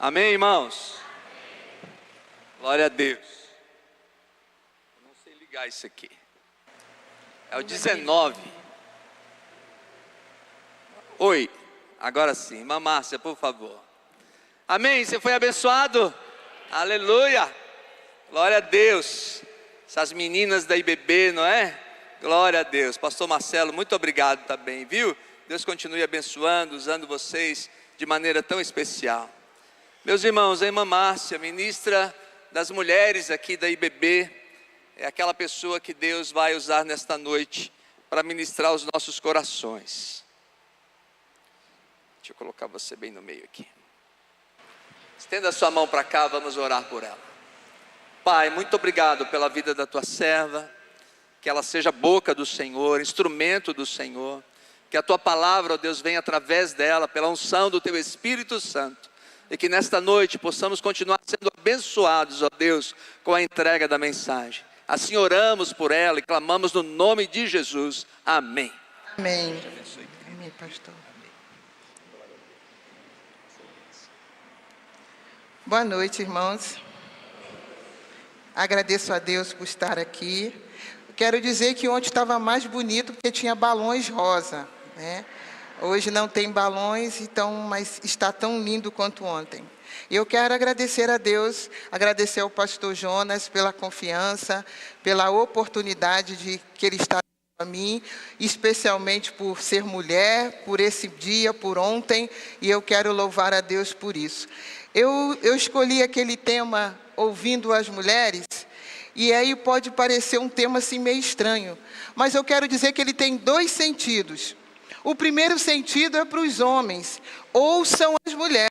Amém, irmãos? Glória a Deus. Eu não sei ligar isso aqui. É o 19. Oi, agora sim. Irmã Márcia, por favor. Amém? Você foi abençoado? Aleluia. Glória a Deus. Essas meninas da IBB, não é? Glória a Deus. Pastor Marcelo, muito obrigado também, viu? Deus continue abençoando, usando vocês de maneira tão especial. Meus irmãos, a irmã Márcia, ministra das mulheres aqui da IBB, é aquela pessoa que Deus vai usar nesta noite para ministrar os nossos corações. Deixa eu colocar você bem no meio aqui. Estenda a sua mão para cá, vamos orar por ela. Pai, muito obrigado pela vida da tua serva, que ela seja boca do Senhor, instrumento do Senhor, que a tua palavra, ó Deus, venha através dela, pela unção do teu Espírito Santo, e que nesta noite possamos continuar sendo abençoados, ó Deus, com a entrega da mensagem. Assim oramos por ela e clamamos no nome de Jesus. Amém. Amém. Amém, pastor. Boa noite, irmãos. Agradeço a Deus por estar aqui. Quero dizer que ontem estava mais bonito porque tinha balões rosa, né? Hoje não tem balões, então, mas está tão lindo quanto ontem. Eu quero agradecer a Deus, agradecer ao pastor Jonas pela confiança, pela oportunidade que ele está dando a mim, especialmente por ser mulher, por esse dia, por ontem, e eu quero louvar a Deus por isso. Eu escolhi aquele tema, ouvindo as mulheres, e aí pode parecer um tema assim meio estranho, mas eu quero dizer que ele tem dois sentidos. O primeiro sentido é para os homens, ouçam as mulheres,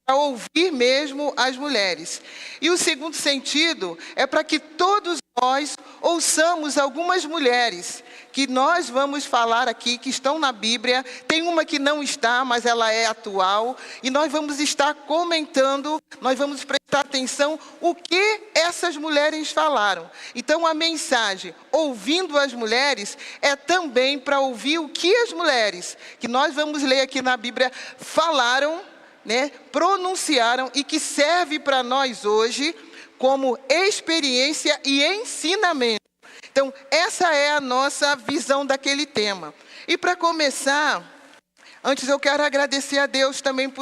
para ouvir mesmo as mulheres. E o segundo sentido é para que todos nós ouçamos algumas mulheres, que nós vamos falar aqui, que estão na Bíblia. Tem uma que não está, mas ela é atual, e nós vamos estar comentando, nós vamos prestar atenção o que essas mulheres falaram. Então a mensagem, ouvindo as mulheres, é também para ouvir o que as mulheres, que nós vamos ler aqui na Bíblia, falaram, né, pronunciaram, e que serve para nós hoje como experiência e ensinamento. Então, essa é a nossa visão daquele tema. E para começar, antes eu quero agradecer a Deus também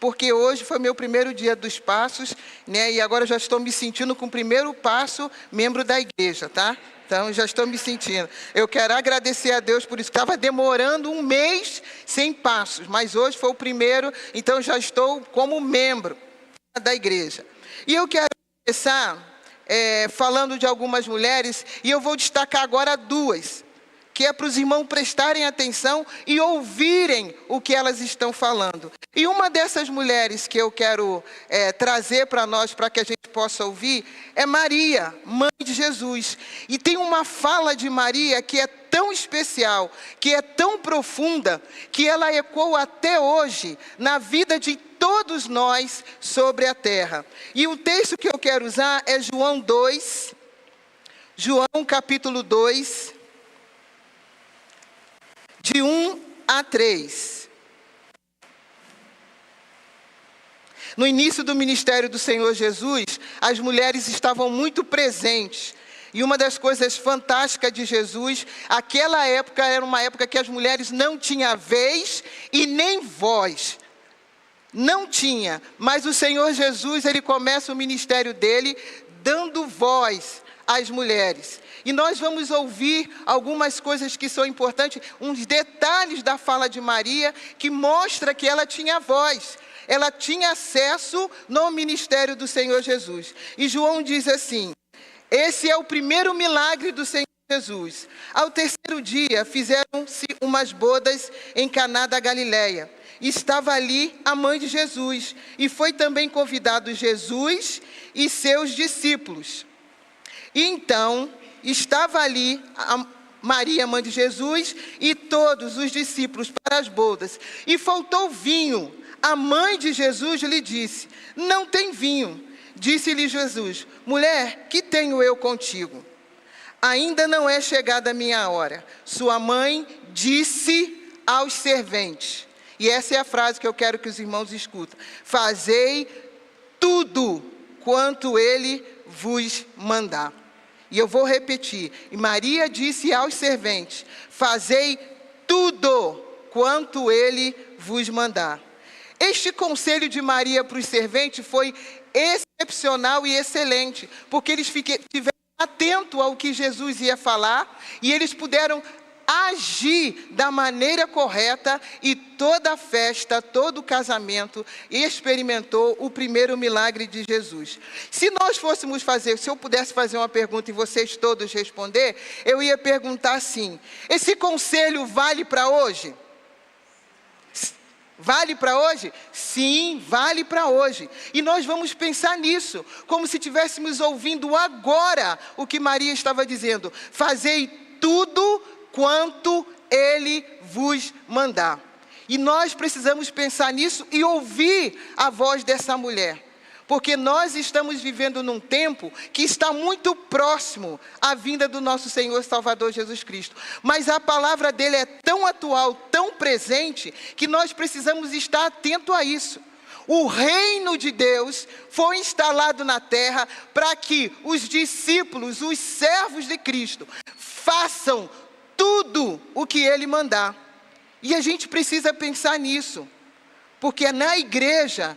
porque hoje foi meu primeiro dia dos passos, né? E agora já estou me sentindo com o primeiro passo membro da igreja, tá? Então, já estou me sentindo. Eu quero agradecer a Deus por isso. Estava demorando um mês sem passos, mas hoje foi o primeiro, então já estou como membro da igreja. E eu quero começar falando de algumas mulheres, e eu vou destacar agora duas, que é para os irmãos prestarem atenção e ouvirem o que elas estão falando. E uma dessas mulheres que eu quero trazer para nós, para que a gente possa ouvir, é Maria, mãe de Jesus. E tem uma fala de Maria que é tão especial, que é tão profunda, que ela ecoa até hoje na vida de todos nós sobre a terra. E o texto que eu quero usar é João 2, João capítulo 2, de 1 a 3. No início do ministério do Senhor Jesus, as mulheres estavam muito presentes. E uma das coisas fantásticas de Jesus, aquela época era uma época que as mulheres não tinham vez e nem voz. Não tinha, mas o Senhor Jesus, ele começa o ministério dele dando voz às mulheres. E nós vamos ouvir algumas coisas que são importantes, uns detalhes da fala de Maria, que mostra que ela tinha voz. Ela tinha acesso no ministério do Senhor Jesus. E João diz assim: esse é o primeiro milagre do Senhor Jesus. Ao terceiro dia, fizeram-se umas bodas em Caná da Galileia. Estava ali a mãe de Jesus, e foi também convidado Jesus e seus discípulos. E então, estava ali a Maria, mãe de Jesus, e todos os discípulos para as bodas. E faltou vinho. A mãe de Jesus lhe disse: não tem vinho. Disse-lhe Jesus: mulher, que tenho eu contigo? Ainda não é chegada a minha hora. Sua mãe disse aos serventes: E essa é a frase que eu quero que os irmãos escutem. Fazei tudo quanto ele vos mandar. E eu vou repetir. E Maria disse aos serventes: fazei tudo quanto ele vos mandar. Este conselho de Maria para os serventes foi excepcional e excelente, porque eles tiveram atento ao que Jesus ia falar, e eles puderam agir da maneira correta, e toda a festa, todo o casamento experimentou o primeiro milagre de Jesus. Se nós fôssemos fazer, se eu pudesse fazer uma pergunta e vocês todos responder, eu ia perguntar assim: esse conselho vale para hoje? Vale para hoje? Sim, vale para hoje. E nós vamos pensar nisso, como se estivéssemos ouvindo agora o que Maria estava dizendo. Fazei tudo quanto ele vos mandar. E nós precisamos pensar nisso e ouvir a voz dessa mulher. Porque nós estamos vivendo num tempo que está muito próximo à vinda do nosso Senhor Salvador Jesus Cristo. Mas a palavra dele é tão atual, tão presente, que nós precisamos estar atentos a isso. O reino de Deus foi instalado na terra para que os discípulos, os servos de Cristo, façam tudo o que ele mandar. E a gente precisa pensar nisso. Porque na igreja,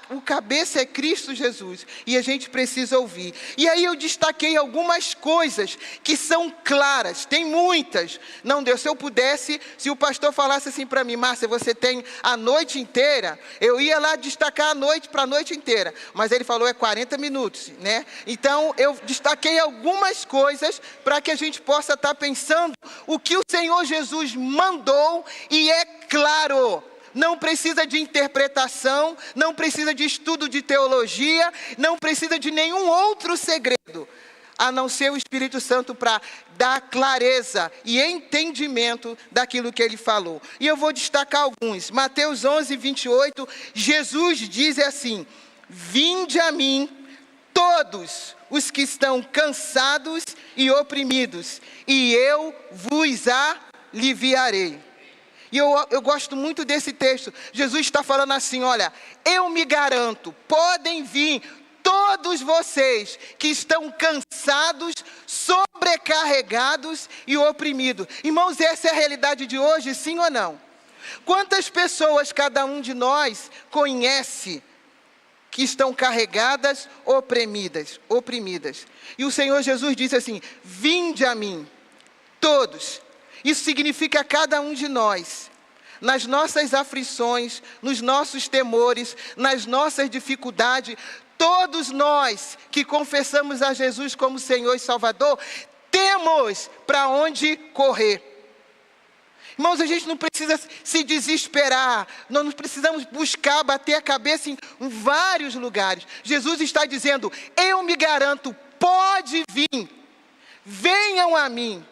o cabeça é Cristo Jesus, e a gente precisa ouvir. E aí eu destaquei algumas coisas que são claras, tem muitas. Não deu, se eu pudesse, se o pastor falasse assim para mim: Márcia, você tem a noite inteira, eu ia lá destacar a noite para a noite inteira. Mas ele falou, é 40 minutos, né? Então eu destaquei algumas coisas para que a gente possa estar pensando o que o Senhor Jesus mandou, e é claro. Não precisa de interpretação, não precisa de estudo de teologia, não precisa de nenhum outro segredo, a não ser o Espírito Santo para dar clareza e entendimento daquilo que ele falou. E eu vou destacar alguns. Mateus 11, 28, Jesus diz assim: vinde a mim todos os que estão cansados e oprimidos, e eu vos aliviarei. E eu gosto muito desse texto. Jesus está falando assim: olha, eu me garanto, podem vir todos vocês que estão cansados, sobrecarregados e oprimidos. Irmãos, essa é a realidade de hoje, sim ou não? Quantas pessoas cada um de nós conhece que estão carregadas, oprimidas? E o Senhor Jesus disse assim: vinde a mim, todos. Isso significa cada um de nós, nas nossas aflições, nos nossos temores, nas nossas dificuldades. Todos nós que confessamos a Jesus como Senhor e Salvador, temos para onde correr. Irmãos, a gente não precisa se desesperar, nós não precisamos buscar, bater a cabeça em vários lugares. Jesus está dizendo: eu me garanto, pode vir, venham a mim.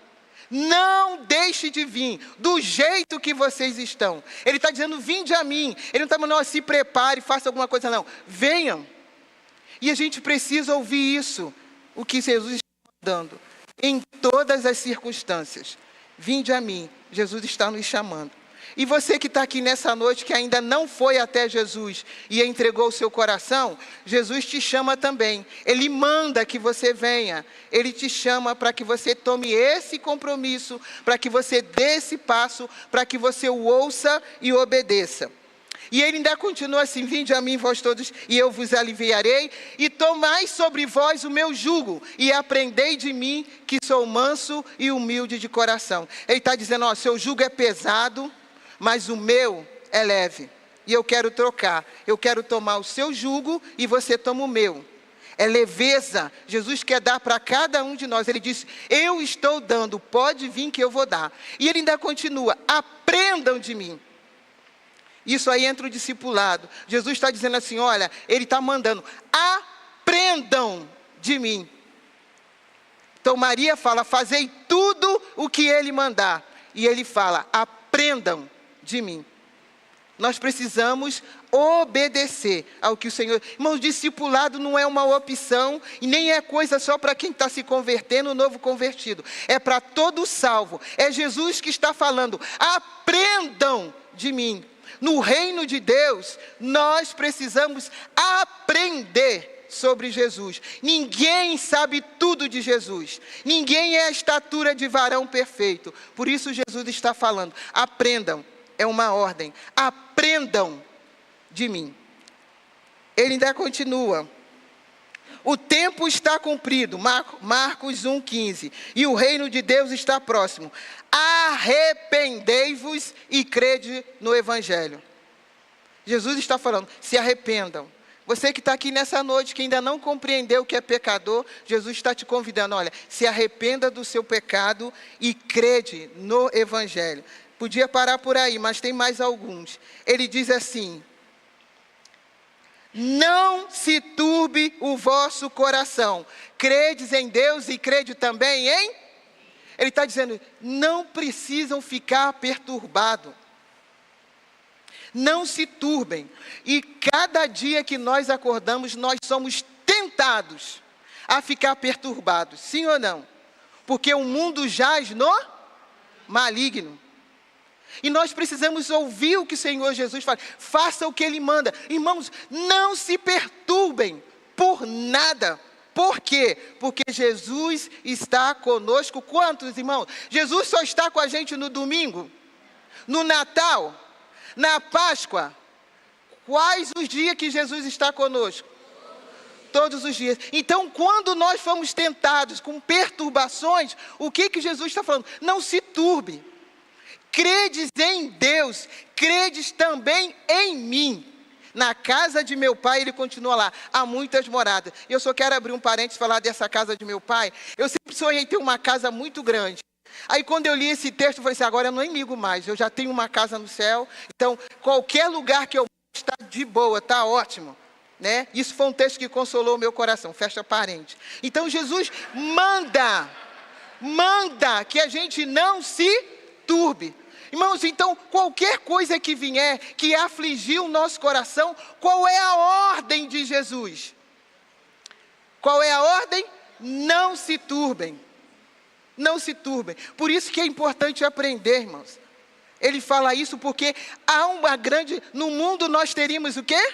Não deixe de vir do jeito que vocês estão. Ele está dizendo: vinde a mim. Ele não está mandando: se prepare, faça alguma coisa, não. Venham. E a gente precisa ouvir isso, o que Jesus está dando, em todas as circunstâncias. Vinde a mim. Jesus está nos chamando. E você que está aqui nessa noite, que ainda não foi até Jesus e entregou o seu coração, Jesus te chama também. Ele manda que você venha. Ele te chama para que você tome esse compromisso, para que você dê esse passo, para que você o ouça e obedeça. E ele ainda continua assim: vinde a mim vós todos, e eu vos aliviarei, e tomai sobre vós o meu jugo, e aprendei de mim, que sou manso e humilde de coração. Ele está dizendo: ó, seu jugo é pesado, mas o meu é leve. E eu quero trocar. Eu quero tomar o seu jugo e você toma o meu. É leveza. Jesus quer dar para cada um de nós. Ele disse: eu estou dando, pode vir que eu vou dar. E ele ainda continua: aprendam de mim. Isso aí entra o discipulado. Jesus está dizendo assim: olha, ele está mandando: aprendam de mim. Então Maria fala: fazei tudo o que ele mandar. E ele fala: aprendam de mim. Nós precisamos obedecer ao que o Senhor... Irmãos, discipulado não é uma opção e nem é coisa só para quem está se convertendo, o novo convertido. É para todo salvo. É Jesus que está falando: aprendam de mim. No reino de Deus, nós precisamos aprender sobre Jesus. Ninguém sabe tudo de Jesus. Ninguém é a estatura de varão perfeito. Por isso Jesus está falando, aprendam, é uma ordem, aprendam de mim. Ele ainda continua. O tempo está cumprido, Marcos 1,15, e o reino de Deus está próximo. Arrependei-vos e crede no Evangelho. Jesus está falando, se arrependam. Você que está aqui nessa noite, que ainda não compreendeu o que é pecador, Jesus está te convidando, olha, se arrependa do seu pecado e crede no Evangelho. Podia parar por aí, mas tem mais alguns. Ele diz assim, não se turbe o vosso coração. Credes em Deus e crede também em? Ele está dizendo, não precisam ficar perturbados. Não se turbem. E cada dia que nós acordamos, nós somos tentados a ficar perturbados. Sim ou não? Porque o mundo jaz no maligno. E nós precisamos ouvir o que o Senhor Jesus fala. Faça o que Ele manda. Irmãos, não se perturbem por nada. Por quê? Porque Jesus está conosco. Quantos, irmãos? Jesus só está com a gente no domingo? No Natal? Na Páscoa? Quais os dias que Jesus está conosco? Todos os dias. Então, quando nós fomos tentados com perturbações, o que Jesus está falando? Não se turbe. Credes em Deus, credes também em mim. Na casa de meu pai, ele continua lá, há muitas moradas. Eu só quero abrir um parênteses e falar dessa casa de meu pai. Eu sempre sonhei ter uma casa muito grande. Aí quando eu li esse texto, eu falei assim, agora eu não ligo mais, eu já tenho uma casa no céu. Então, qualquer lugar que eu está de boa, está ótimo. Né? Isso foi um texto que consolou o meu coração, fecha parênteses. Então, Jesus manda que a gente não se turbe. Irmãos, então, qualquer coisa que vier, que afligir o nosso coração, qual é a ordem de Jesus? Qual é a ordem? Não se turbem. Não se turbem. Por isso que é importante aprender, irmãos. Ele fala isso porque há uma grande... No mundo nós teríamos o quê?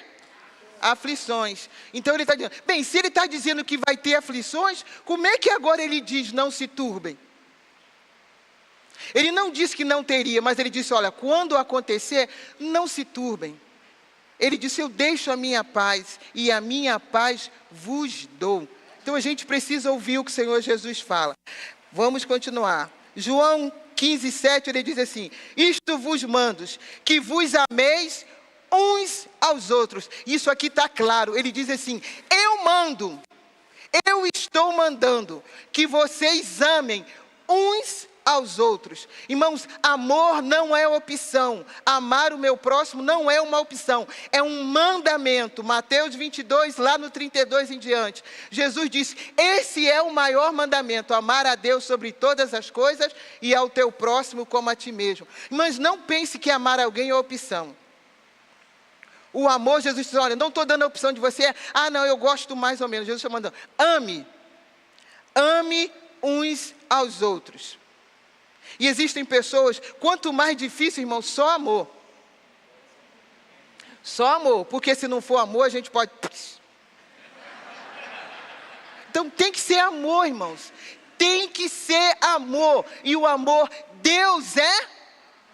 Aflições. Então ele está dizendo... Bem, se ele está dizendo que vai ter aflições, como é que agora ele diz não se turbem? Ele não disse que não teria, mas ele disse, olha, quando acontecer, não se turbem. Ele disse, eu deixo a minha paz, e a minha paz vos dou. Então a gente precisa ouvir o que o Senhor Jesus fala. Vamos continuar. João 15:7, ele diz assim, isto vos mando, que vos ameis uns aos outros. Isso aqui está claro, ele diz assim, eu estou mandando, que vocês amem uns aos outros. Irmãos, amor não é opção. Amar o meu próximo não é uma opção. É um mandamento. Mateus 22, lá no 32 em diante. Jesus disse, esse é o maior mandamento. Amar a Deus sobre todas as coisas e ao teu próximo como a ti mesmo. Mas não pense que amar alguém é opção. O amor, Jesus diz, olha, não estou dando a opção de você. Ah, não, eu gosto mais ou menos. Jesus está mandando, ame. Ame uns aos outros. E existem pessoas, quanto mais difícil, irmão, só amor. Só amor, porque se não for amor, a gente pode... Então tem que ser amor, irmãos. Tem que ser amor. E o amor, Deus é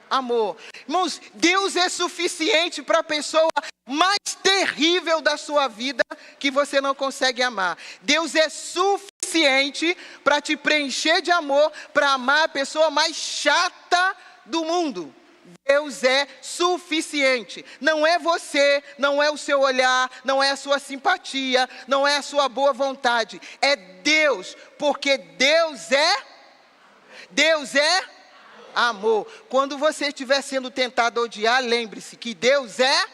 amor. Irmãos, Deus é suficiente para a pessoa mais terrível da sua vida que você não consegue amar. Deus é suficiente para te preencher de amor, para amar a pessoa mais chata do mundo. Deus é suficiente. Não é você, não é o seu olhar, não é a sua simpatia, não é a sua boa vontade. É Deus, porque Deus é amor. Quando você estiver sendo tentado a odiar, lembre-se que Deus é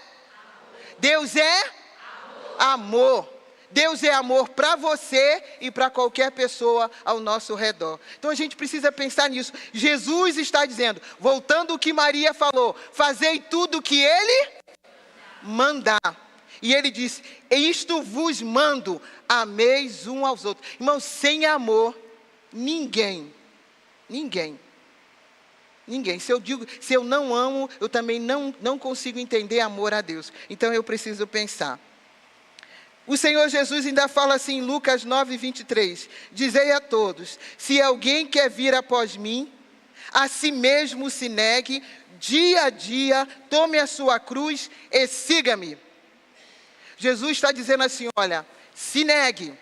amor. Deus é amor para você e para qualquer pessoa ao nosso redor. Então a gente precisa pensar nisso. Jesus está dizendo, voltando ao que Maria falou, fazei tudo o que Ele mandar. E Ele diz, isto vos mando, ameis um aos outros. Irmãos, sem amor, ninguém Ninguém. Se eu não amo, eu também não consigo entender amor a Deus. Então eu preciso pensar. O Senhor Jesus ainda fala assim em Lucas 9, 23. Dizei a todos, se alguém quer vir após mim, a si mesmo se negue, dia a dia, tome a sua cruz e siga-me. Jesus está dizendo assim, olha, se negue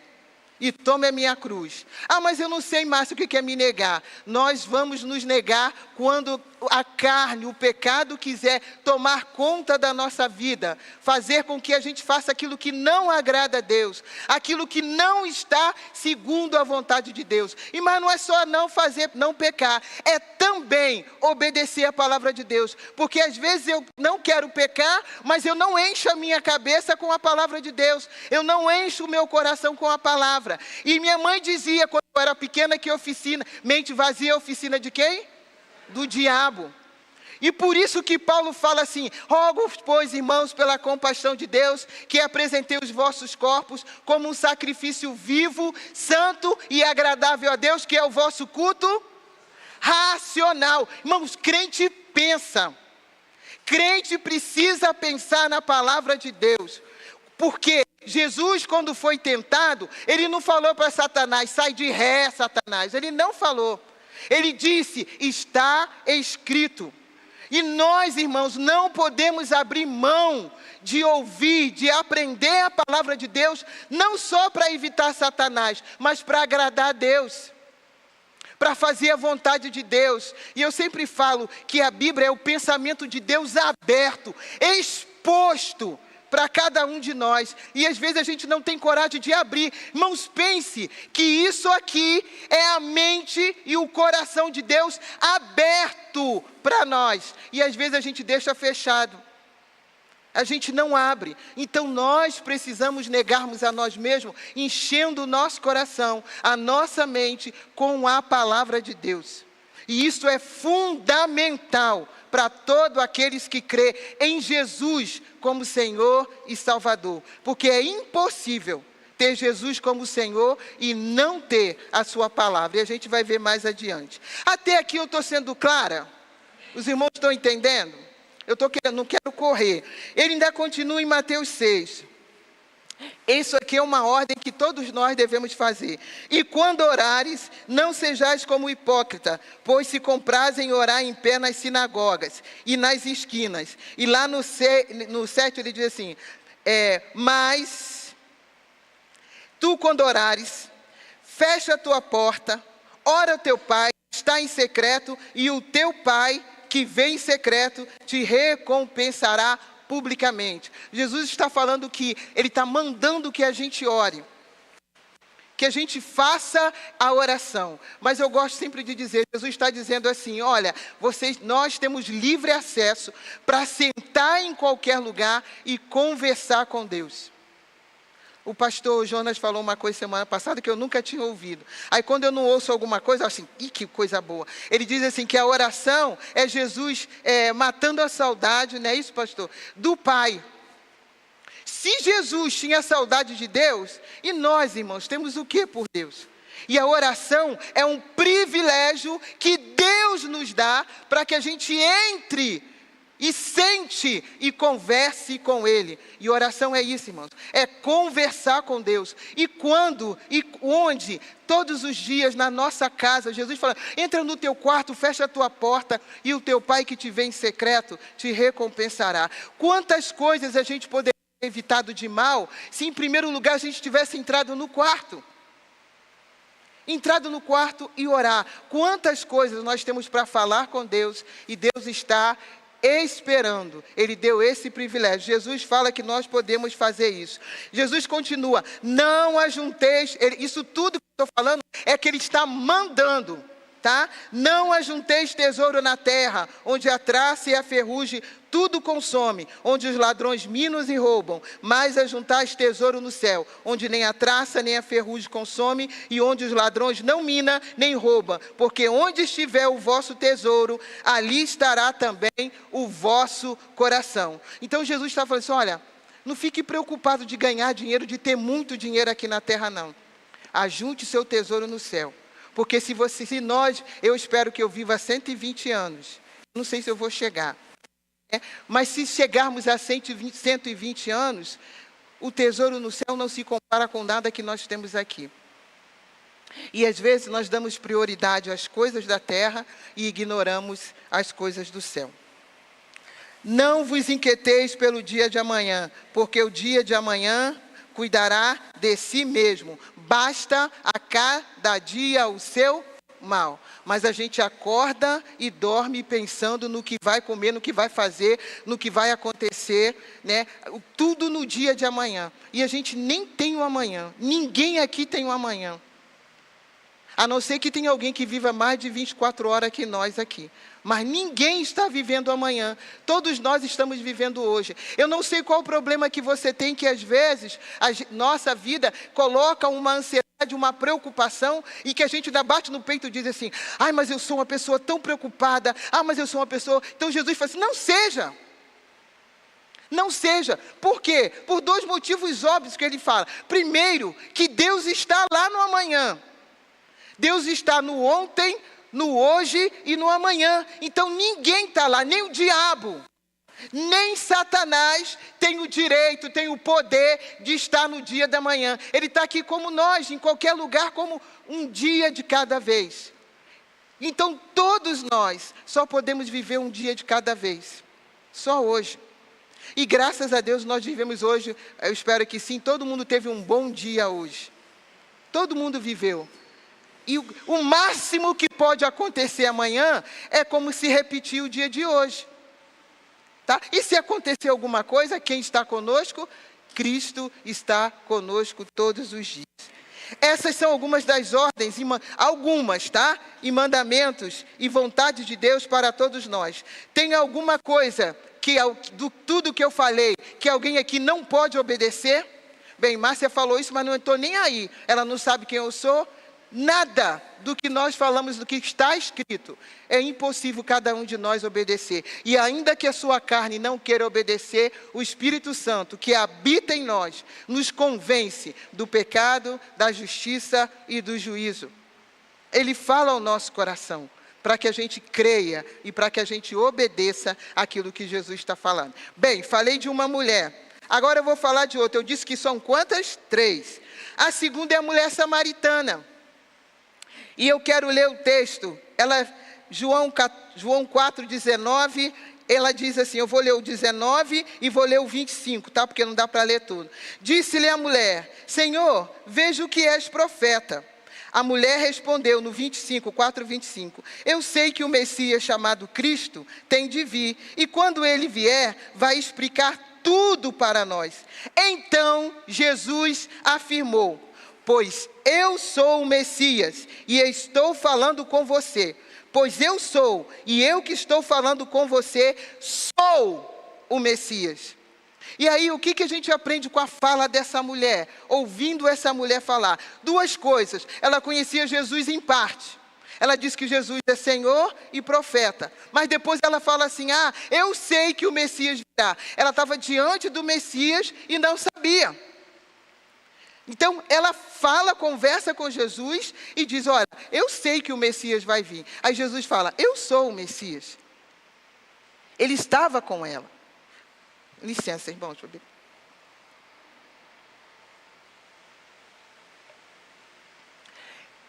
e tome a minha cruz. Ah, mas eu não sei, Márcio, o que é me negar. Nós vamos nos negar quando a carne, o pecado quiser tomar conta da nossa vida, fazer com que a gente faça aquilo que não agrada a Deus, aquilo que não está segundo a vontade de Deus. E mas não é só não fazer, não pecar, é também obedecer a palavra de Deus, porque às vezes eu não quero pecar, mas eu não encho a minha cabeça com a palavra de Deus, eu não encho o meu coração com a palavra. E minha mãe dizia quando eu era pequena que mente vazia é oficina de quem? Do diabo. E por isso que Paulo fala assim, rogo, pois, irmãos, pela compaixão de Deus, que apresentei os vossos corpos como um sacrifício vivo, santo e agradável a Deus, que é o vosso culto racional. Irmãos, crente pensa. Crente precisa pensar na palavra de Deus. Porque Jesus, quando foi tentado, ele não falou para Satanás, sai de ré, Satanás. Ele não falou. Ele disse, está escrito. E nós, irmãos, não podemos abrir mão de ouvir, de aprender a palavra de Deus, não só para evitar Satanás, mas para agradar a Deus, para fazer a vontade de Deus. E eu sempre falo que a Bíblia é o pensamento de Deus aberto, exposto para cada um de nós, e às vezes a gente não tem coragem de abrir. Irmãos, pense que isso aqui é a mente e o coração de Deus aberto para nós, e às vezes a gente deixa fechado, a gente não abre. Então nós precisamos negarmos a nós mesmos, enchendo o nosso coração, a nossa mente com a palavra de Deus. E isso é fundamental para todos aqueles que crêem em Jesus como Senhor e Salvador. Porque é impossível ter Jesus como Senhor e não ter a sua palavra. E a gente vai ver mais adiante. Até aqui eu estou sendo clara? Os irmãos estão entendendo? Não quero correr. Ele ainda continua em Mateus 6. Isso aqui é uma ordem que todos nós devemos fazer. E quando orares, não sejais como hipócrita, pois se comprazem orar em pé nas sinagogas e nas esquinas. E lá no 7 ele diz assim, mas tu quando orares, fecha a tua porta, ora ao teu pai, está em secreto, e o teu pai que vem em secreto te recompensará publicamente. Jesus está falando que Ele está mandando que a gente ore, que a gente faça a oração. Mas eu gosto sempre de dizer, Jesus está dizendo assim, olha, nós temos livre acesso para sentar em qualquer lugar e conversar com Deus. O pastor Jonas falou uma coisa semana passada que eu nunca tinha ouvido. Aí quando eu não ouço alguma coisa, eu acho assim, que coisa boa. Ele diz assim que a oração é Jesus matando a saudade, não é isso, pastor? Do Pai. Se Jesus tinha saudade de Deus, e nós, irmãos, temos o que por Deus? E a oração é um privilégio que Deus nos dá para que a gente entre e sente e converse com Ele. E oração é isso, irmãos, é conversar com Deus. E quando e onde? Todos os dias na nossa casa. Jesus fala, entra no teu quarto, fecha a tua porta, e o teu pai que te vê em secreto te recompensará. Quantas coisas a gente poderia ter evitado de mal, se em primeiro lugar a gente tivesse entrado no quarto e orar. Quantas coisas nós temos para falar com Deus, e Deus está esperando. Ele deu esse privilégio. Jesus fala que nós podemos fazer isso. Jesus continua, não ajunteis, isso tudo que eu estou falando é que Ele está mandando, tá? Não ajunteis tesouro na terra, onde a traça e a ferrugem tudo consome, onde os ladrões minam e roubam, mas ajuntais tesouro no céu, onde nem a traça nem a ferrugem consome, e onde os ladrões não minam nem roubam, porque onde estiver o vosso tesouro, ali estará também o vosso coração. Então Jesus está falando assim, olha, não fique preocupado de ganhar dinheiro, de ter muito dinheiro aqui na terra não. Ajunte seu tesouro no céu, Porque se nós, eu espero que eu viva 120 anos. Não sei se eu vou chegar. Mas se chegarmos a 120 anos, o tesouro no céu não se compara com nada que nós temos aqui. E às vezes nós damos prioridade às coisas da terra e ignoramos as coisas do céu. Não vos inquieteis pelo dia de amanhã, porque o dia de amanhã cuidará de si mesmo. Basta a cada dia o seu mal. Mas a gente acorda e dorme pensando no que vai comer, no que vai fazer, no que vai acontecer, né? Tudo no dia de amanhã. E a gente nem tem o amanhã. Ninguém aqui tem o amanhã. A não ser que tenha alguém que viva mais de 24 horas que nós aqui. Mas ninguém está vivendo amanhã. Todos nós estamos vivendo hoje. Eu não sei qual o problema que você tem, que às vezes a nossa vida coloca uma ansiedade, uma preocupação, e que a gente ainda bate no peito e diz assim: ai, mas eu sou uma pessoa tão preocupada. Ah, mas eu sou uma pessoa... Então Jesus fala assim: não seja. Não seja. Por quê? Por dois motivos óbvios que ele fala. Primeiro, que Deus está lá no amanhã. Deus está no ontem, no hoje e no amanhã. Então ninguém está lá, nem o diabo, nem Satanás tem o direito, tem o poder de estar no dia da manhã. Ele está aqui como nós, em qualquer lugar, como um dia de cada vez. Então todos nós só podemos viver um dia de cada vez. Só hoje. E graças a Deus nós vivemos hoje, eu espero que sim, todo mundo teve um bom dia hoje. Todo mundo viveu. E o máximo que pode acontecer amanhã é como se repetir o dia de hoje. Tá? E se acontecer alguma coisa, quem está conosco? Cristo está conosco todos os dias. Essas são algumas das ordens, algumas, tá? E mandamentos e vontades de Deus para todos nós. Tem alguma coisa, tudo que eu falei, que alguém aqui não pode obedecer? Bem, Márcia falou isso, mas não estou nem aí. Ela não sabe quem eu sou. Nada do que nós falamos, do que está escrito, é impossível cada um de nós obedecer. E ainda que a sua carne não queira obedecer, o Espírito Santo, que habita em nós, nos convence do pecado, da justiça e do juízo. Ele fala ao nosso coração, para que a gente creia e para que a gente obedeça aquilo que Jesus está falando. Bem, falei de uma mulher. Agora eu vou falar de outra. Eu disse que são quantas? 3. A segunda é a mulher samaritana. E eu quero ler o texto. João 4,19, ela diz assim, eu vou ler o 19 e vou ler o 25, tá? Porque não dá para ler tudo. Disse-lhe a mulher: Senhor, vejo que és profeta. A mulher respondeu no 4:25, eu sei que o Messias chamado Cristo tem de vir, e quando ele vier, vai explicar tudo para nós. Então Jesus afirmou: pois eu sou o Messias, e estou falando com você. Pois eu sou, e eu que estou falando com você, sou o Messias. E aí, o que a gente aprende com a fala dessa mulher? Ouvindo essa mulher falar. 2 coisas. Ela conhecia Jesus em parte. Ela disse que Jesus é Senhor e profeta. Mas depois ela fala assim: eu sei que o Messias virá. Ela estava diante do Messias e não sabia. Então, ela conversa com Jesus e diz: olha, eu sei que o Messias vai vir. Aí Jesus fala: eu sou o Messias. Ele estava com ela. Licença, irmão. Deixa eu ver.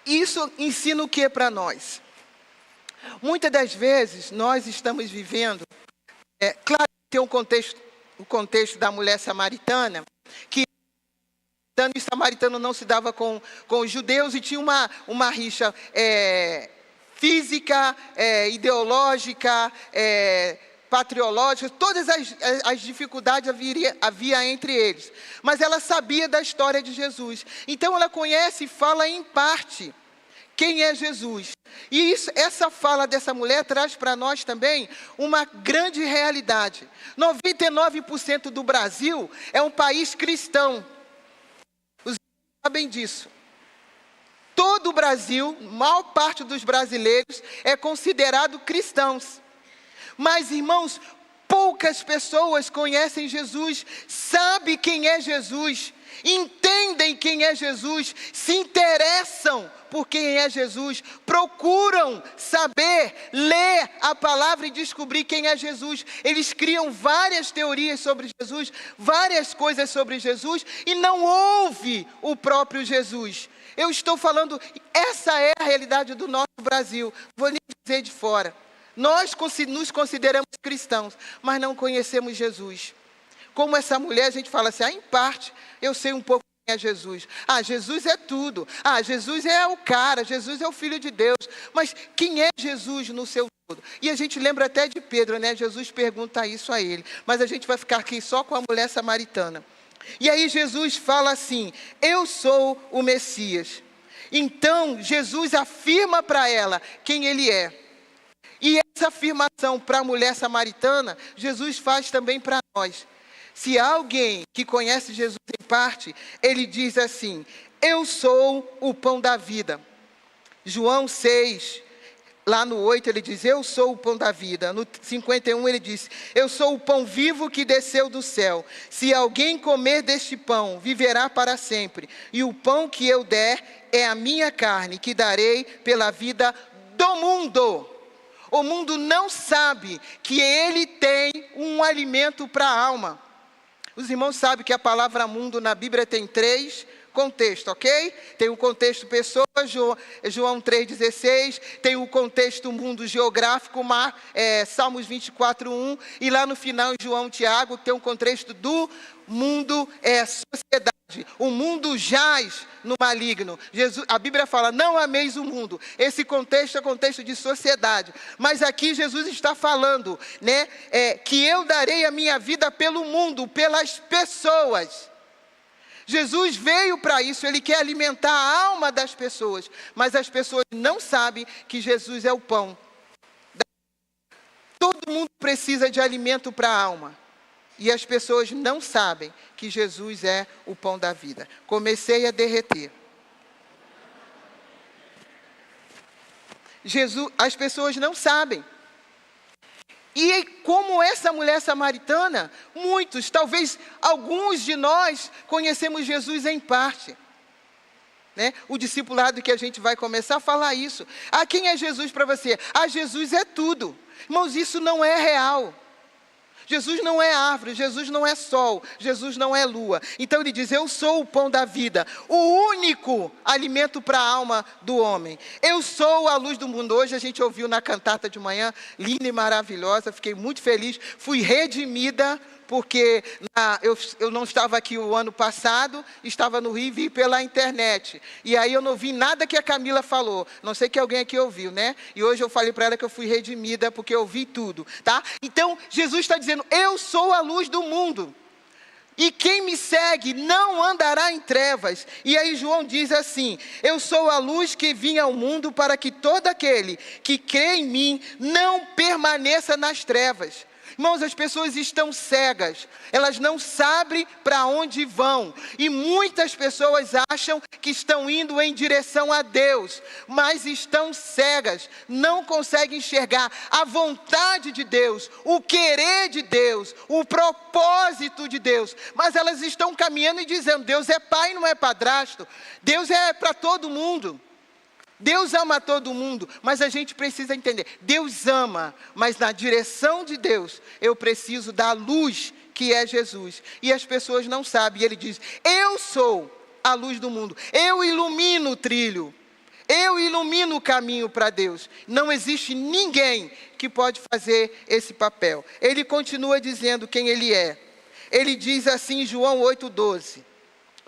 Isso ensina o que para nós? Muitas das vezes, nós estamos vivendo... claro que tem o contexto da mulher samaritana, que e samaritano não se dava com os judeus, e tinha uma rixa física, ideológica, patriológica, todas as dificuldades havia entre eles. Mas ela sabia da história de Jesus. Então ela conhece e fala em parte quem é Jesus. E essa fala dessa mulher traz para nós também uma grande realidade. 99% do Brasil é um país cristão. Sabem disso. Todo o Brasil, maior parte dos brasileiros é considerado cristãos. Mas, irmãos, Poucas pessoas conhecem Jesus, sabem quem é Jesus, entendem quem é Jesus, se interessam por quem é Jesus, procuram saber, ler a palavra e descobrir quem é Jesus. Eles criam várias teorias sobre Jesus, várias coisas sobre Jesus e não ouvem o próprio Jesus. Eu estou falando, essa é a realidade do nosso Brasil, vou lhe dizer de fora. Nós nos consideramos cristãos, mas não conhecemos Jesus. Como essa mulher, a gente fala assim, em parte, eu sei um pouco quem é Jesus. Jesus é tudo. Jesus é o cara, Jesus é o Filho de Deus. Mas quem é Jesus no seu todo? E a gente lembra até de Pedro, né? Jesus pergunta isso a ele. Mas a gente vai ficar aqui só com a mulher samaritana. E aí Jesus fala assim, eu sou o Messias. Então, Jesus afirma para ela quem ele é. E essa afirmação para a mulher samaritana, Jesus faz também para nós. Se há alguém que conhece Jesus em parte, ele diz assim, eu sou o pão da vida. João 6, lá no 8 ele diz, eu sou o pão da vida. No 51 ele diz, eu sou o pão vivo que desceu do céu. Se alguém comer deste pão, viverá para sempre. E o pão que eu der é a minha carne, que darei pela vida do mundo. O mundo não sabe que ele tem um alimento para a alma. Os irmãos sabem que a palavra mundo na Bíblia tem 3 contextos, ok? Tem o contexto pessoa, João 3,16. Tem o contexto mundo geográfico, Salmos 24:1. E lá no final, em João Tiago, tem um contexto do mundo, sociedade. O mundo jaz no maligno. A Bíblia fala, não ameis o mundo. Esse contexto é contexto de sociedade. Mas aqui Jesus está falando, né, que eu darei a minha vida pelo mundo, pelas pessoas. Jesus veio para isso, ele quer alimentar a alma das pessoas. Mas as pessoas não sabem que Jesus é o pão. Todo mundo precisa de alimento para a alma. E as pessoas não sabem que Jesus é o pão da vida. Comecei a derreter. As pessoas não sabem. E como essa mulher samaritana, muitos, talvez alguns de nós, conhecemos Jesus em parte. Né? O discipulado que a gente vai começar a falar isso. Quem é Jesus para você? Jesus é tudo. Irmãos, isso não é real. Jesus não é árvore, Jesus não é sol, Jesus não é lua. Então ele diz, eu sou o pão da vida, o único alimento para a alma do homem. Eu sou a luz do mundo. Hoje a gente ouviu na cantata de manhã, linda e maravilhosa, fiquei muito feliz, fui redimida, porque eu não estava aqui o ano passado, estava no Rio e vi pela internet. E aí eu não vi nada que a Camila falou. Não sei que alguém aqui ouviu, né? E hoje eu falei para ela que eu fui redimida, porque eu vi tudo, tá? Então, Jesus está dizendo, eu sou a luz do mundo. E quem me segue não andará em trevas. E aí João diz assim, eu sou a luz que vim ao mundo para que todo aquele que crê em mim não permaneça nas trevas. Irmãos, as pessoas estão cegas, elas não sabem para onde vão. E muitas pessoas acham que estão indo em direção a Deus, mas estão cegas, não conseguem enxergar a vontade de Deus, o querer de Deus, o propósito de Deus. Mas elas estão caminhando e dizendo, Deus é pai, não é padrasto, Deus é para todo mundo. Deus ama todo mundo, mas a gente precisa entender, Deus ama, mas na direção de Deus, eu preciso da luz que é Jesus, e as pessoas não sabem, e ele diz, eu sou a luz do mundo, eu ilumino o trilho, eu ilumino o caminho para Deus, não existe ninguém que pode fazer esse papel. Ele continua dizendo quem ele é, ele diz assim em João 8,12,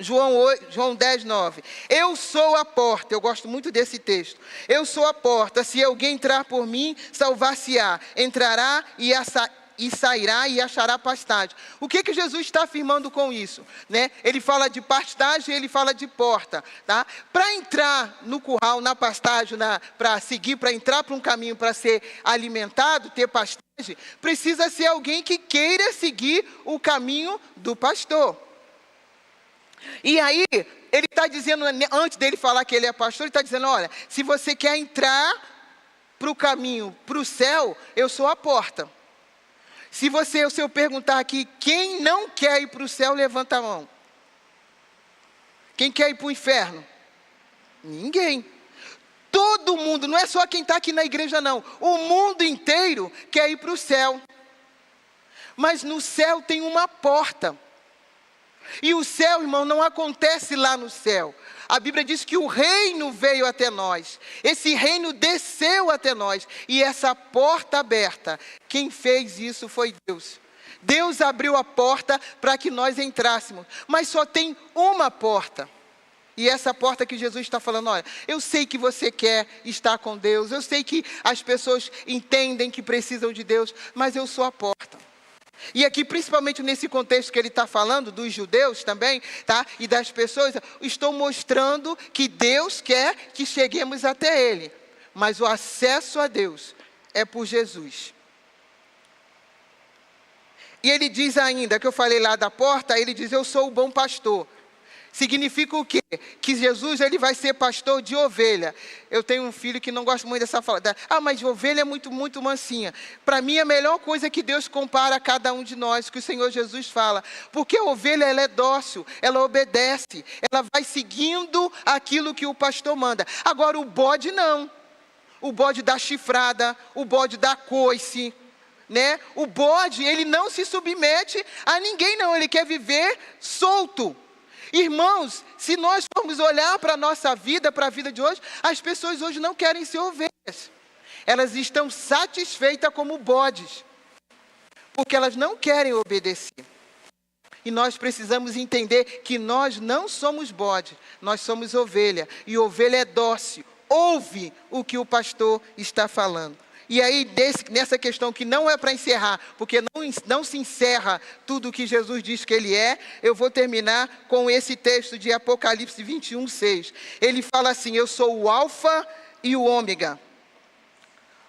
João 10, 9. Eu sou a porta, eu gosto muito desse texto. Eu sou a porta, se alguém entrar por mim, salvar-se-á. Entrará e sairá e achará pastagem. O que Jesus está afirmando com isso? Né? Ele fala de pastagem, ele fala de porta. Tá? Para entrar no curral, na pastagem, para seguir, para entrar para um caminho, para ser alimentado, ter pastagem, precisa ser alguém que queira seguir o caminho do pastor. E aí, ele está dizendo, antes dele falar que ele é pastor, ele está dizendo, olha, se você quer entrar para o caminho, para o céu, eu sou a porta. Se eu perguntar aqui, quem não quer ir para o céu, levanta a mão. Quem quer ir para o inferno? Ninguém. Todo mundo, não é só quem está aqui na igreja não. O mundo inteiro quer ir para o céu. Mas no céu tem uma porta. E o céu, irmão, não acontece lá no céu. A Bíblia diz que o reino veio até nós. Esse reino desceu até nós. E essa porta aberta, quem fez isso foi Deus. Deus abriu a porta para que nós entrássemos. Mas só tem uma porta. E essa porta que Jesus está falando, olha, eu sei que você quer estar com Deus. Eu sei que as pessoas entendem que precisam de Deus. Mas eu sou a porta. E aqui, principalmente nesse contexto que ele está falando, dos judeus também, tá? E das pessoas, estou mostrando que Deus quer que cheguemos até Ele. Mas o acesso a Deus é por Jesus. E ele diz ainda, que eu falei lá da porta, ele diz, eu sou o bom pastor. Significa o quê? Que Jesus ele vai ser pastor de ovelha. Eu tenho um filho que não gosta muito dessa fala. Mas ovelha é muito, muito mansinha. Para mim, a melhor coisa que Deus compara a cada um de nós, que o Senhor Jesus fala. Porque a ovelha, ela é dócil, ela obedece, ela vai seguindo aquilo que o pastor manda. Agora, o bode não. O bode dá chifrada, o bode dá coice, né? O bode, ele não se submete a ninguém não, ele quer viver solto. Irmãos, se nós formos olhar para a nossa vida, para a vida de hoje, as pessoas hoje não querem ser ovelhas. Elas estão satisfeitas como bodes, porque elas não querem obedecer. E nós precisamos entender que nós não somos bode, nós somos ovelha. E ovelha é dócil, ouve o que o pastor está falando. E aí, nessa questão que não é para encerrar, porque não se encerra tudo o que Jesus diz que Ele é, eu vou terminar com esse texto de Apocalipse 21, 6. Ele fala assim, eu sou o alfa e o ômega,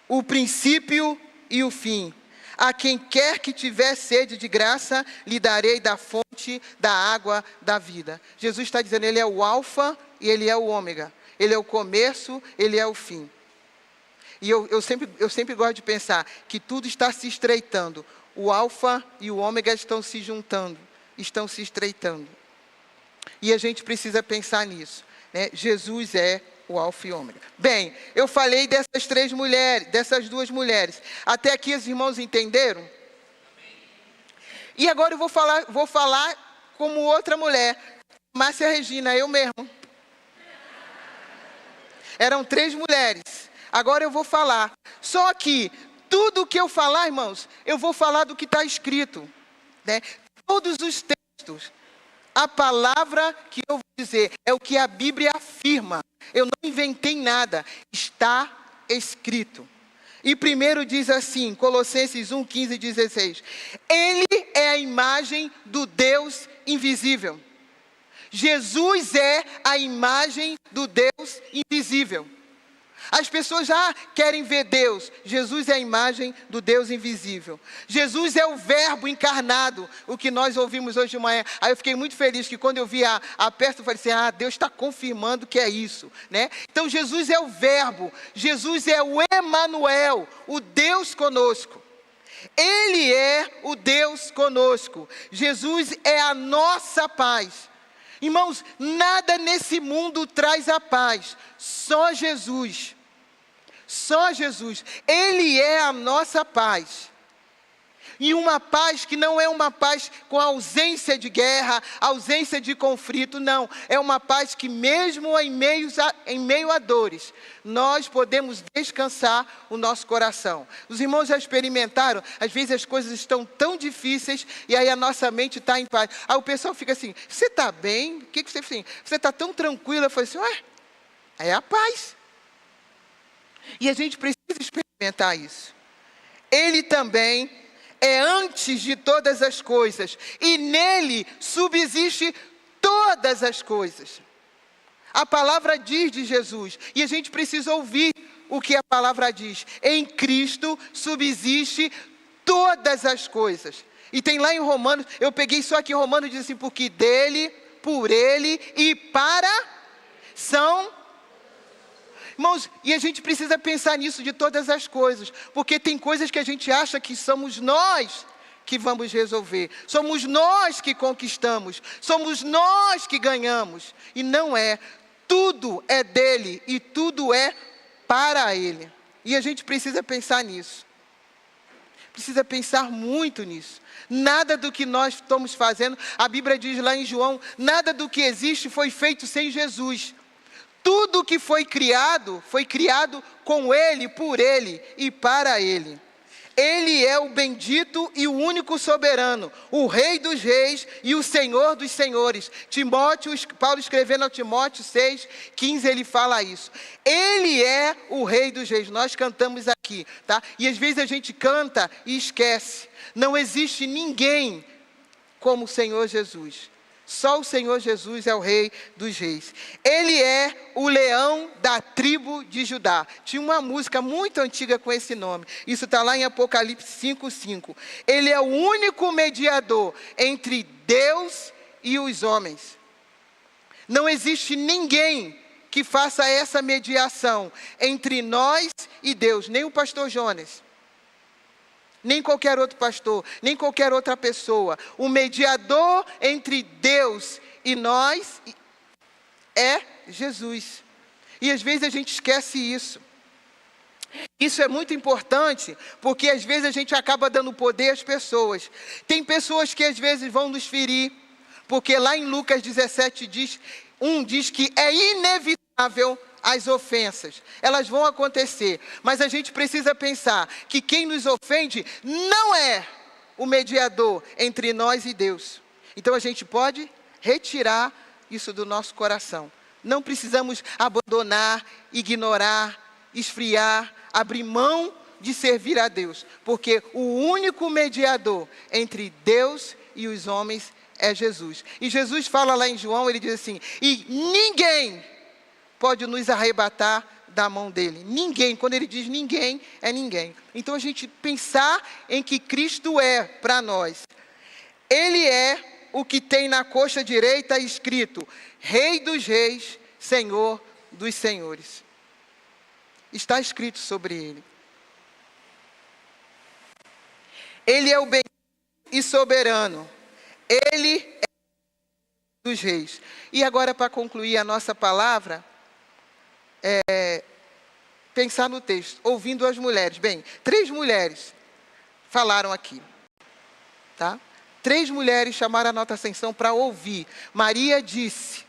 o princípio e o fim. A quem quer que tiver sede de graça, lhe darei da fonte da água da vida. Jesus está dizendo, Ele é o alfa e Ele é o ômega. Ele é o começo, Ele é o fim. E eu sempre gosto de pensar que tudo está se estreitando. O alfa e o ômega estão se juntando, estão se estreitando. E a gente precisa pensar nisso, né? Jesus é o alfa e ômega. Bem, eu falei dessas duas mulheres. Até aqui os irmãos entenderam? E agora eu vou falar como outra mulher. Márcia Regina, eu mesmo. Eram 3 mulheres. Agora eu vou falar. Só que tudo o que eu falar, irmãos, eu vou falar do que está escrito, né? Todos os textos, a palavra que eu vou dizer é o que a Bíblia afirma. Eu não inventei nada, está escrito. E primeiro diz assim, Colossenses 1, 15 e 16. Ele é a imagem do Deus invisível. Jesus é a imagem do Deus invisível. As pessoas já querem ver Deus. Jesus é a imagem do Deus invisível. Jesus é o verbo encarnado, o que nós ouvimos hoje de manhã. Aí eu fiquei muito feliz que quando eu vi a peça, eu falei assim, Deus está confirmando que é isso, né? Então Jesus é o verbo, Jesus é o Emanuel, o Deus conosco. Ele é o Deus conosco. Jesus é a nossa paz. Irmãos, nada nesse mundo traz a paz, só Jesus. Só Jesus. Ele é a nossa paz. E uma paz que não é uma paz com ausência de guerra, ausência de conflito, não. É uma paz que mesmo em meio a dores, nós podemos descansar o nosso coração. Os irmãos já experimentaram, às vezes as coisas estão tão difíceis e aí a nossa mente está em paz. Aí o pessoal fica assim, você está bem? O que você assim? Você está tão tranquila? Eu falei assim, é a paz. E a gente precisa experimentar isso. Ele também é antes de todas as coisas, e nele subsiste todas as coisas. A palavra diz de Jesus, e a gente precisa ouvir o que a palavra diz. Em Cristo subsiste todas as coisas. E tem lá em Romanos, eu peguei só aqui, Romanos diz assim, porque dele, por ele e para são. Irmãos, e a gente precisa pensar nisso de todas as coisas, porque tem coisas que a gente acha que somos nós que vamos resolver, somos nós que conquistamos, somos nós que ganhamos, e não é. Tudo é dele e tudo é para ele. E a gente precisa pensar nisso. Precisa pensar muito nisso. Nada do que nós estamos fazendo, a Bíblia diz lá em João, nada do que existe foi feito sem Jesus. Tudo que foi criado com ele, por ele e para ele. Ele é o bendito e o único soberano, o Rei dos reis e o Senhor dos senhores. Paulo escrevendo a Timóteo 6,15, ele fala isso. Ele é o Rei dos reis. Nós cantamos aqui, tá? E às vezes a gente canta e esquece. Não existe ninguém como o Senhor Jesus. Só o Senhor Jesus é o Rei dos reis. Ele é o leão da tribo de Judá. Tinha uma música muito antiga com esse nome. Isso está lá em Apocalipse 5:5. Ele é o único mediador entre Deus e os homens. Não existe ninguém que faça essa mediação entre nós e Deus. Nem o pastor Jonas. Nem qualquer outro pastor, nem qualquer outra pessoa. O mediador entre Deus e nós é Jesus. E às vezes a gente esquece isso. Isso é muito importante, porque às vezes a gente acaba dando poder às pessoas. Tem pessoas que às vezes vão nos ferir, porque lá em Lucas 17 diz que é inevitável as ofensas, elas vão acontecer, mas a gente precisa pensar que quem nos ofende não é o mediador entre nós e Deus. Então a gente pode retirar isso do nosso coração. Não precisamos abandonar, ignorar, esfriar, abrir mão de servir a Deus, porque o único mediador entre Deus e os homens é Jesus. E Jesus fala lá em João, ele diz assim: e ninguém pode nos arrebatar da mão dele. Ninguém, quando ele diz ninguém, é ninguém. Então a gente pensar em que Cristo é para nós. Ele é o que tem na coxa direita escrito: Rei dos reis, Senhor dos senhores. Está escrito sobre ele. Ele é o bendito e soberano. Ele é o dos reis. E agora, para concluir a nossa palavra, pensar no texto, ouvindo as mulheres. Bem, 3 mulheres falaram aqui, tá? 3 mulheres chamaram a nossa atenção para ouvir. Maria disse: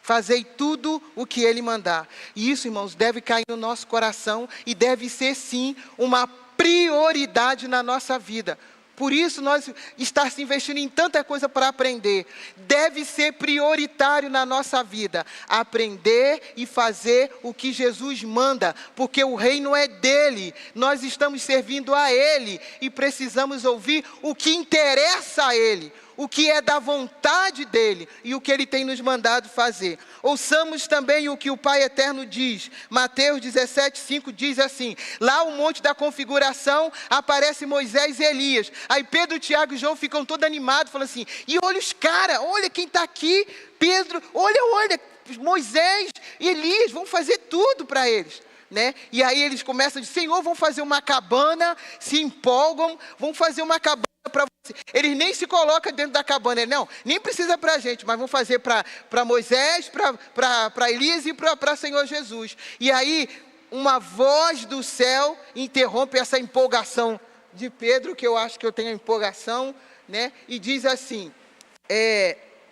fazei tudo o que ele mandar. E isso, irmãos, deve cair no nosso coração e deve ser, sim, uma prioridade na nossa vida. Por isso, nós estar se investindo em tanta coisa para aprender. Deve ser prioritário na nossa vida. Aprender e fazer o que Jesus manda. Porque o reino é dele. Nós estamos servindo a ele. E precisamos ouvir o que interessa a ele. O que é da vontade dele e o que ele tem nos mandado fazer. Ouçamos também o que o Pai Eterno diz. Mateus 17:5 diz assim: lá o monte da configuração aparece Moisés e Elias. Aí Pedro, Tiago e João ficam todos animados, falando assim: e olha os caras, olha quem está aqui. Pedro, olha, Moisés e Elias, vão fazer tudo para eles. Né? E aí eles começam a dizer: Senhor, vão fazer uma cabana, se empolgam, vão fazer uma cabana para você. Eles nem se colocam dentro da cabana, não, nem precisa para a gente, mas vão fazer para Moisés, para Elias e para Senhor Jesus. E aí uma voz do céu interrompe essa empolgação de Pedro, que eu acho que eu tenho a empolgação, né? E diz assim: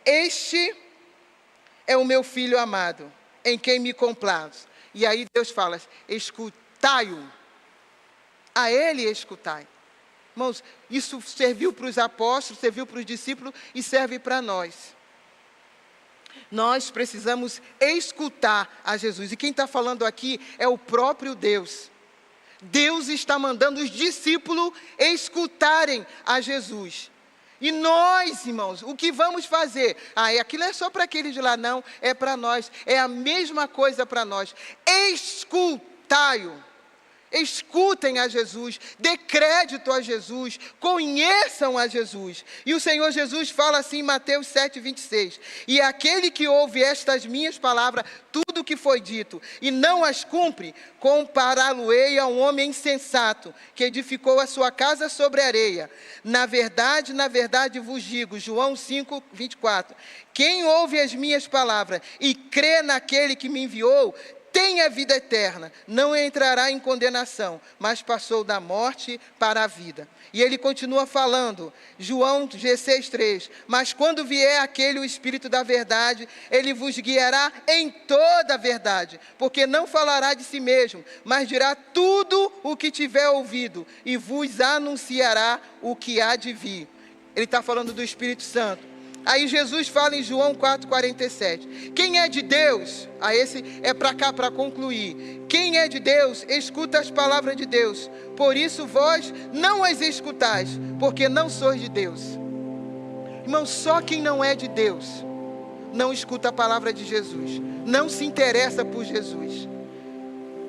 este é o meu filho amado, em quem me comprazo. E aí Deus fala: escutai-o, a ele escutai. Irmãos, isso serviu para os apóstolos, serviu para os discípulos e serve para nós. Nós precisamos escutar a Jesus. E quem está falando aqui é o próprio Deus. Deus está mandando os discípulos escutarem a Jesus. E nós, irmãos, o que vamos fazer? Aquilo é só para aqueles de lá, não, é para nós. É a mesma coisa para nós. Escutai-o. Escutem a Jesus, dê crédito a Jesus, conheçam a Jesus. E o Senhor Jesus fala assim em Mateus 7,26: e aquele que ouve estas minhas palavras, tudo o que foi dito, e não as cumpre, compará-lo-ei a um homem insensato, que edificou a sua casa sobre areia. Na verdade vos digo, João 5,24, quem ouve as minhas palavras e crê naquele que me enviou, tem a vida eterna, não entrará em condenação, mas passou da morte para a vida. E ele continua falando, João 16,3, mas quando vier aquele, o Espírito da verdade, ele vos guiará em toda a verdade, porque não falará de si mesmo, mas dirá tudo o que tiver ouvido, e vos anunciará o que há de vir. Ele está falando do Espírito Santo. Aí Jesus fala em João 4,47, quem é de Deus, esse é para cá, para concluir, quem é de Deus, escuta as palavras de Deus, por isso vós não as escutais, porque não sois de Deus. Irmão, só quem não é de Deus, não escuta a palavra de Jesus, não se interessa por Jesus.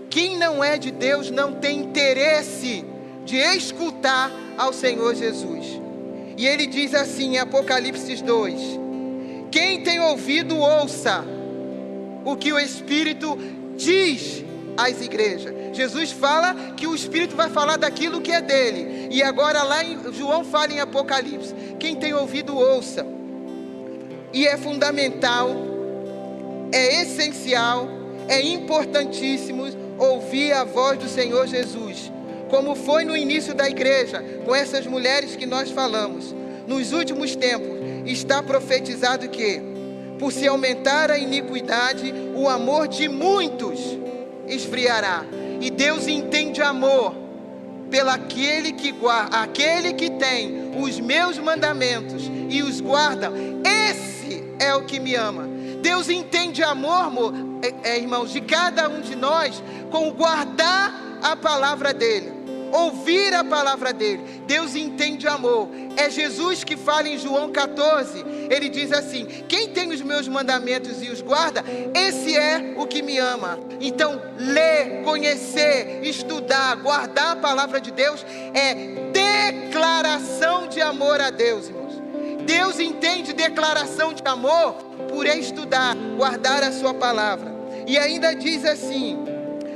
Quem não é de Deus, não tem interesse de escutar ao Senhor Jesus. E ele diz assim em Apocalipse 2, quem tem ouvido, ouça o que o Espírito diz às igrejas. Jesus fala que o Espírito vai falar daquilo que é dele. E agora lá em João fala em Apocalipse, quem tem ouvido, ouça. E é fundamental, é essencial, é importantíssimo ouvir a voz do Senhor Jesus. Como foi no início da igreja, com essas mulheres que nós falamos. Nos últimos tempos, está profetizado que, por se aumentar a iniquidade, o amor de muitos esfriará. E Deus entende amor pelo aquele que tem os meus mandamentos e os guarda. Esse é o que me ama. Deus entende amor, irmãos, de cada um de nós, com guardar a palavra dele. Ouvir a palavra dele. Deus entende amor. É Jesus que fala em João 14. Ele diz assim, quem tem os meus mandamentos e os guarda, esse é o que me ama. Então, ler, conhecer, estudar, guardar a palavra de Deus é declaração de amor a Deus, irmãos. Deus entende declaração de amor por estudar, guardar a sua palavra. E ainda diz assim,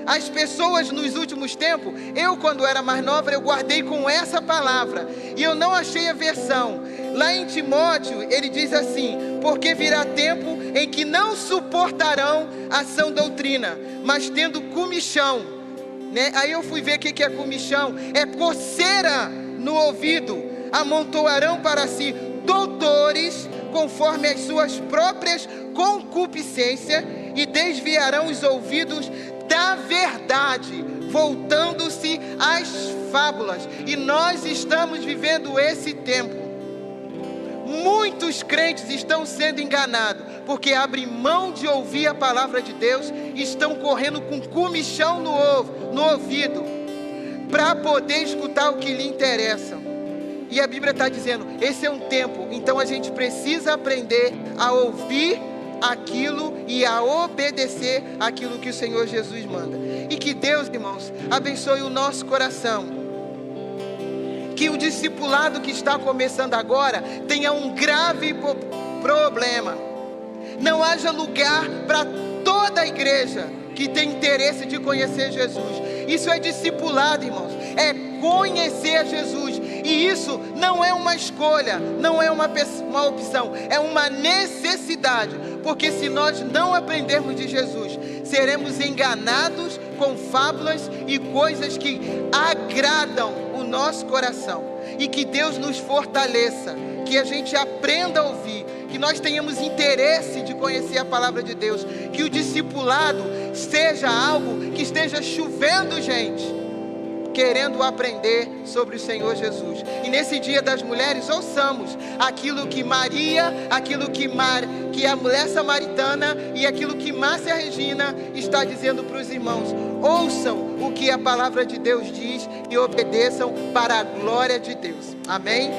as pessoas nos últimos tempos, eu quando era mais nova, eu guardei com essa palavra, e eu não achei a versão. Lá em Timóteo, ele diz assim, porque virá tempo em que não suportarão a sã doutrina, mas tendo comichão, né? Aí eu fui ver o que é comichão, é coceira no ouvido, amontoarão para si doutores, conforme as suas próprias concupiscências, e desviarão os ouvidos da verdade, voltando-se às fábulas. E nós estamos vivendo esse tempo. Muitos crentes estão sendo enganados, porque abrem mão de ouvir a palavra de Deus, estão correndo com comichão no ouvido, para poder escutar o que lhe interessa. E a Bíblia está dizendo, esse é um tempo, então a gente precisa aprender a ouvir aquilo e a obedecer aquilo que o Senhor Jesus manda. E que Deus, irmãos, abençoe o nosso coração. Que o discipulado que está começando agora tenha um grave problema. Não haja lugar para toda a igreja que tem interesse de conhecer Jesus. Isso é discipulado, irmãos. É conhecer a Jesus. E isso não é uma escolha, não é uma opção, é uma necessidade. Porque se nós não aprendermos de Jesus, seremos enganados com fábulas e coisas que agradam o nosso coração. E que Deus nos fortaleça, que a gente aprenda a ouvir, que nós tenhamos interesse de conhecer a palavra de Deus, que o discipulado seja algo que esteja chovendo gente querendo aprender sobre o Senhor Jesus. E nesse dia das mulheres, ouçamos aquilo que Maria, aquilo que a mulher samaritana e aquilo que Márcia Regina está dizendo para os irmãos. Ouçam o que a palavra de Deus diz e obedeçam para a glória de Deus. Amém?